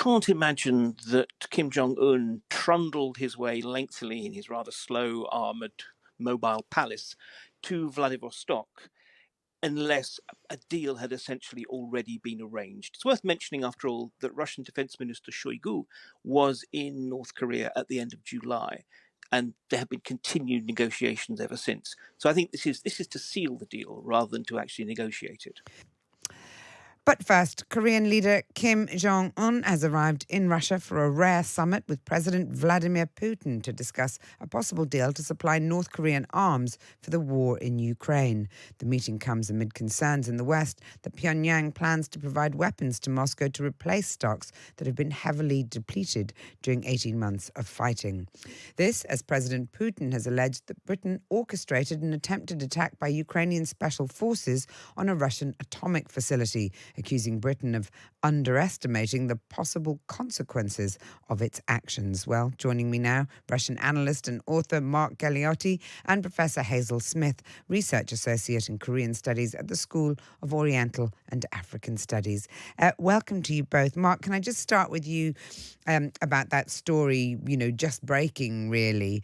can't imagine that Kim Jong-un trundled his way lengthily in his rather slow armoured mobile palace to Vladivostok unless a deal had essentially already been arranged. It's worth mentioning, after all, that Russian Defense Minister Shoigu was in North Korea at the end of July, and there have been continued negotiations ever since. So I think this is to seal the deal rather than to actually negotiate it. But first, Korean leader Kim Jong-un has arrived in Russia for a rare summit with President Vladimir Putin to discuss a possible deal to supply North Korean arms for the war in Ukraine. The meeting comes amid concerns in the West that Pyongyang plans to provide weapons to Moscow to replace stocks that have been heavily depleted during 18 months of fighting. This, as President Putin has alleged that Britain orchestrated an attempted attack by Ukrainian special forces on a Russian atomic facility, accusing Britain of underestimating the possible consequences of its actions. Well, joining me now, Russian analyst and author Mark Galeotti and Professor Hazel Smith, research associate in Korean studies at the School of Oriental and African Studies. Welcome to you both. Mark, can I just start with you about that story, just breaking, really,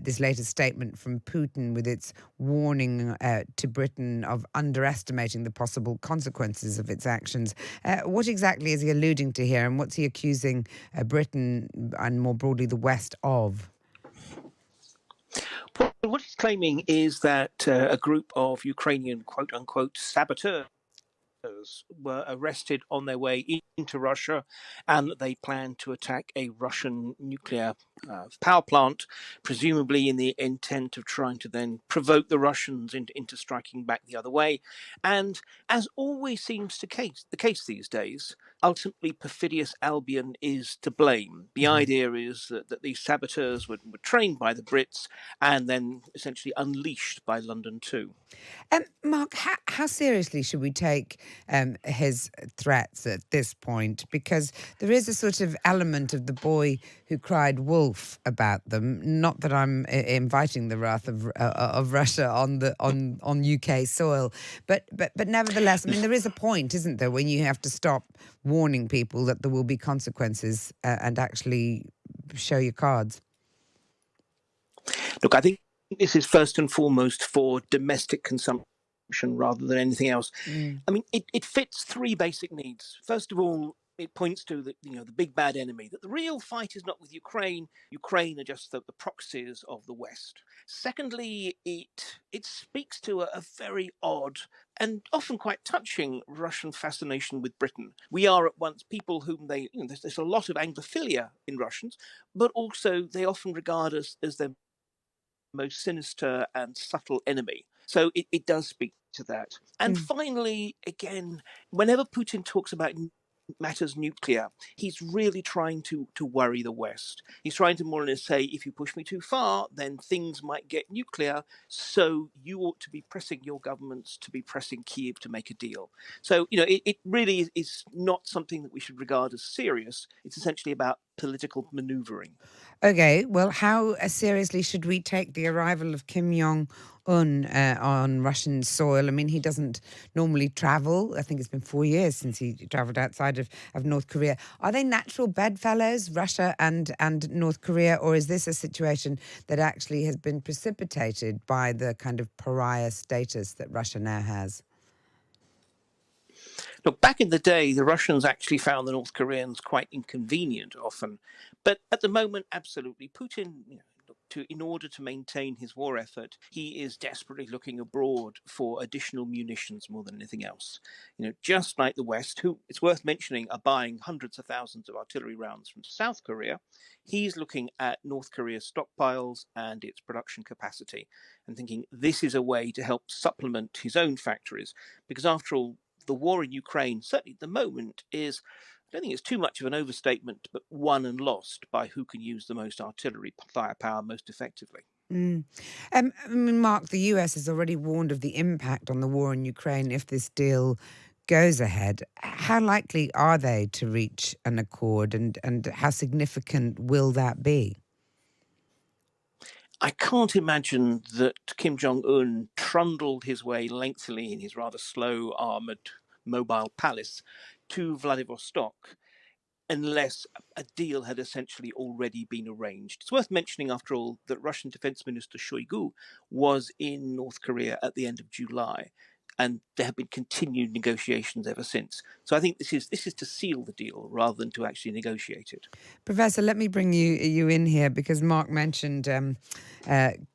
this latest statement from Putin with its warning to Britain of underestimating the possible consequences of its actions. What exactly is he alluding to here, and what's he accusing Britain and more broadly the West of? Well, what he's claiming is that a group of Ukrainian quote-unquote saboteurs were arrested on their way into Russia, and that they plan to attack a Russian nuclear power plant, presumably in the intent of trying to then provoke the Russians into striking back the other way. And as always seems the case these days, ultimately perfidious Albion is to blame. The idea is that these saboteurs were trained by the Brits and then essentially unleashed by London too. Mark, how seriously should we take his threats at this point? Because there is a sort of element of the boy who cried wolf about them. Not that I'm inviting the wrath of Russia on UK soil, but nevertheless, I mean, there is a point, isn't there, when you have to stop warning people that there will be consequences and actually show your cards. Look, I think this is first and foremost for domestic consumption rather than anything else. I mean, it fits three basic needs. First of all, it points to the big bad enemy, that the real fight is not with Ukraine. Ukraine are just the proxies of the West. Secondly, it speaks to a very odd and often quite touching Russian fascination with Britain. We are at once people whom there's a lot of Anglophilia in Russians, but also they often regard us as their most sinister and subtle enemy. So it does speak to that. And finally, again, whenever Putin talks about matters nuclear, he's really trying to worry the West. He's trying to more or less say, if you push me too far, then things might get nuclear. So you ought to be pressing your governments to be pressing Kyiv to make a deal. So, it really is not something that we should regard as serious. It's essentially about political manoeuvring. Okay, well, how seriously should we take the arrival of Kim Jong-un on Russian soil? I mean, he doesn't normally travel. I think it's been 4 years since he travelled outside of North Korea. Are they natural bedfellows, Russia and North Korea, or is this a situation that actually has been precipitated by the kind of pariah status that Russia now has? Look, back in the day, the Russians actually found the North Koreans quite inconvenient often. But at the moment, absolutely. Putin, in order to maintain his war effort, he is desperately looking abroad for additional munitions more than anything else. Just like the West, who, it's worth mentioning, are buying hundreds of thousands of artillery rounds from South Korea, he's looking at North Korea's stockpiles and its production capacity and thinking this is a way to help supplement his own factories. Because after all, the war in Ukraine, certainly at the moment, is, I don't think it's too much of an overstatement, but won and lost by who can use the most artillery firepower most effectively. Mark, the US has already warned of the impact on the war in Ukraine if this deal goes ahead. How likely are they to reach an accord, and how significant will that be? I can't imagine that Kim Jong-un trundled his way lengthily in his rather slow armoured mobile palace to Vladivostok unless a deal had essentially already been arranged. It's worth mentioning, after all, that Russian Defense Minister Shoigu was in North Korea at the end of July, and there have been continued negotiations ever since. So I think this is to seal the deal rather than to actually negotiate it. Professor, let me bring you in here because Mark mentioned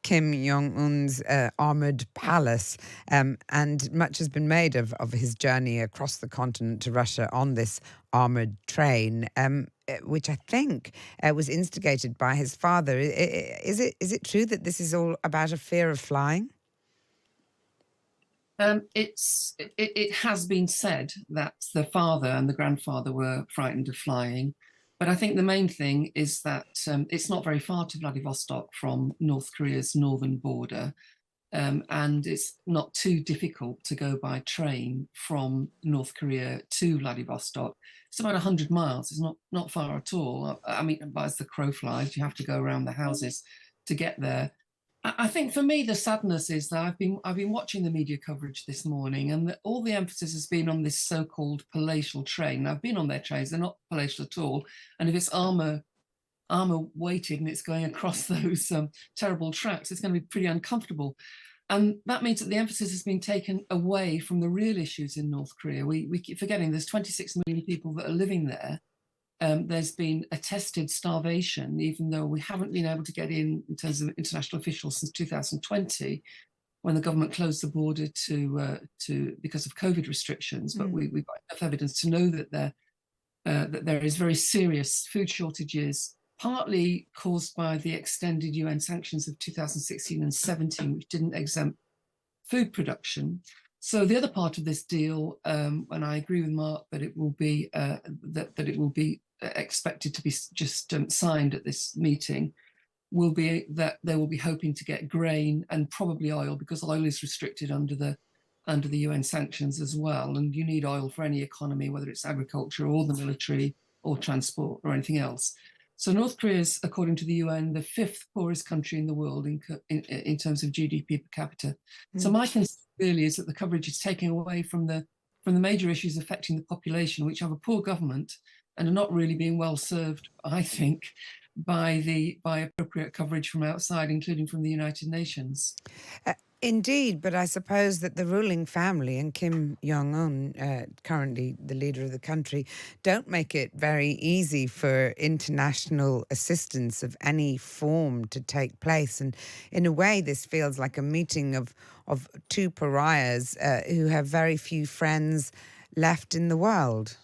Kim Jong-un's armoured palace, and much has been made of his journey across the continent to Russia on this armoured train, which I think was instigated by his father. Is it true that this is all about a fear of flying? It has been said that the father and the grandfather were frightened of flying, but I think the main thing is that it's not very far to Vladivostok from North Korea's northern border, and it's not too difficult to go by train from North Korea to Vladivostok. It's about 100 miles. It's not far at all. I mean, as the crow flies, you have to go around the houses to get there. I think for me, the sadness is that I've been watching the media coverage this morning, and all the emphasis has been on this so-called palatial train. I've been on their trains; they're not palatial at all. And if it's armor weighted and it's going across those terrible tracks, it's going to be pretty uncomfortable. And that means that the emphasis has been taken away from the real issues in North Korea. We keep forgetting there's 26 million people that are living there. There's been attested starvation, even though we haven't been able to get in terms of international officials since 2020, when the government closed the border to because of COVID restrictions. But we've got enough evidence to know that there is very serious food shortages, partly caused by the extended UN sanctions of 2016 and 17, which didn't exempt food production. So the other part of this deal, and I agree with Mark that it will be that it will be expected to be just signed at this meeting, will be that they will be hoping to get grain and probably oil, because oil is restricted under the UN sanctions as well, and you need oil for any economy, whether it's agriculture or the military or transport or anything else. So North Korea is, according to the UN, the fifth poorest country in the world in terms of GDP per capita. So my concern really is that the coverage is taking away from the major issues affecting the population, which have a poor government and are not really being well served, I think, by appropriate coverage from outside, including from the United Nations. Indeed, but I suppose that the ruling family and Kim Jong-un, currently the leader of the country, don't make it very easy for international assistance of any form to take place. And in a way, this feels like a meeting of two pariahs who have very few friends left in the world.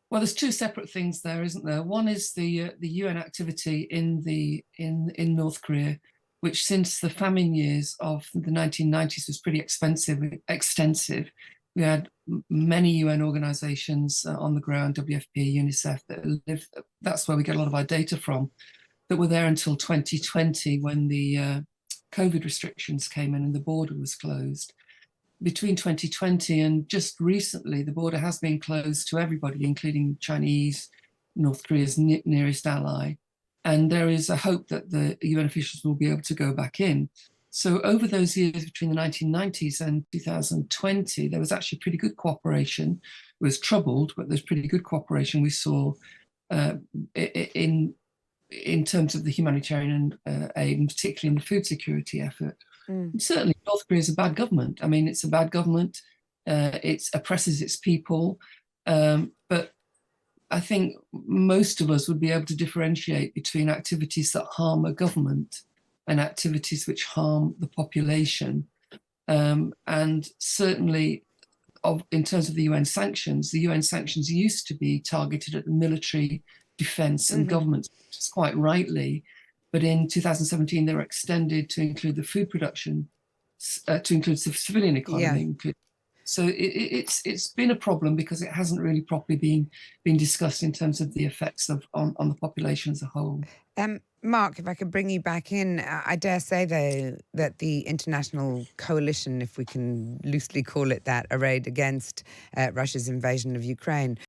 Well, there's two separate things there, isn't there? One is the UN activity in North Korea, which since the famine years of the 1990s was pretty extensive. We had many UN organizations on the ground, WFP, UNICEF, that's where we get a lot of our data from, that were there until 2020 when the COVID restrictions came in and the border was closed. Between 2020 and just recently, the border has been closed to everybody, including Chinese, North Korea's nearest ally. And there is a hope that the UN officials will be able to go back in. So over those years between the 1990s and 2020, there was actually pretty good cooperation. It was troubled, but there's pretty good cooperation we saw in terms of the humanitarian aid, and particularly in the food security effort. Certainly, North Korea is a bad government. I mean, it's a bad government. It oppresses its people. But I think most of us would be able to differentiate between activities that harm a government and activities which harm the population. And certainly, in terms of the UN sanctions used to be targeted at the military, defense, and government, which is quite rightly. But in 2017, they were extended to include the food production, to include the civilian economy. Yeah. So it's been a problem because it hasn't really properly been discussed in terms of the effects on the population as a whole. Mark, if I could bring you back in, I dare say, though, that the international coalition, if we can loosely call it that, arrayed against Russia's invasion of Ukraine,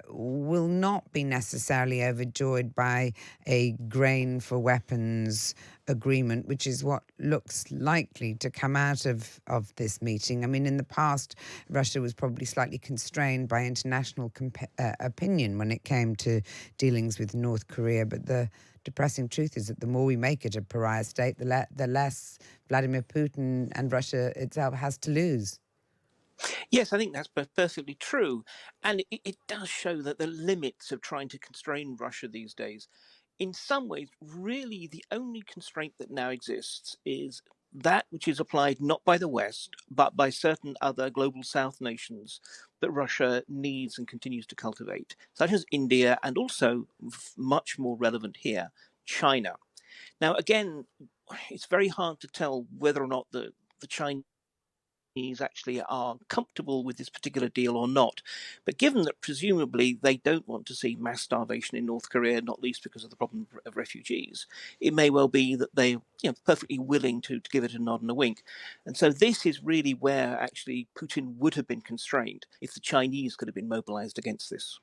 will not be necessarily overjoyed by a grain for weapons agreement, which is what looks likely to come out of this meeting. I mean, in the past, Russia was probably slightly constrained by international opinion when it came to dealings with North Korea, but the depressing truth is that the more we make it a pariah state, the less Vladimir Putin and Russia itself has to lose. Yes, I think that's perfectly true. And it does show that the limits of trying to constrain Russia these days, in some ways, really the only constraint that now exists is that which is applied not by the West, but by certain other global South nations that Russia needs and continues to cultivate, such as India and also much more relevant here, China. Now, again, it's very hard to tell whether or not the Chinese actually are comfortable with this particular deal or not. But given that presumably they don't want to see mass starvation in North Korea, not least because of the problem of refugees, it may well be that they're perfectly willing to give it a nod and a wink. And so this is really where actually Putin would have been constrained if the Chinese could have been mobilized against this.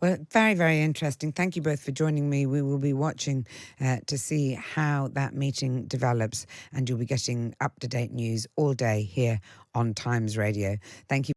Well, very, very interesting. Thank you both for joining me. We will be watching to see how that meeting develops, and you'll be getting up-to-date news all day here on Times Radio. Thank you.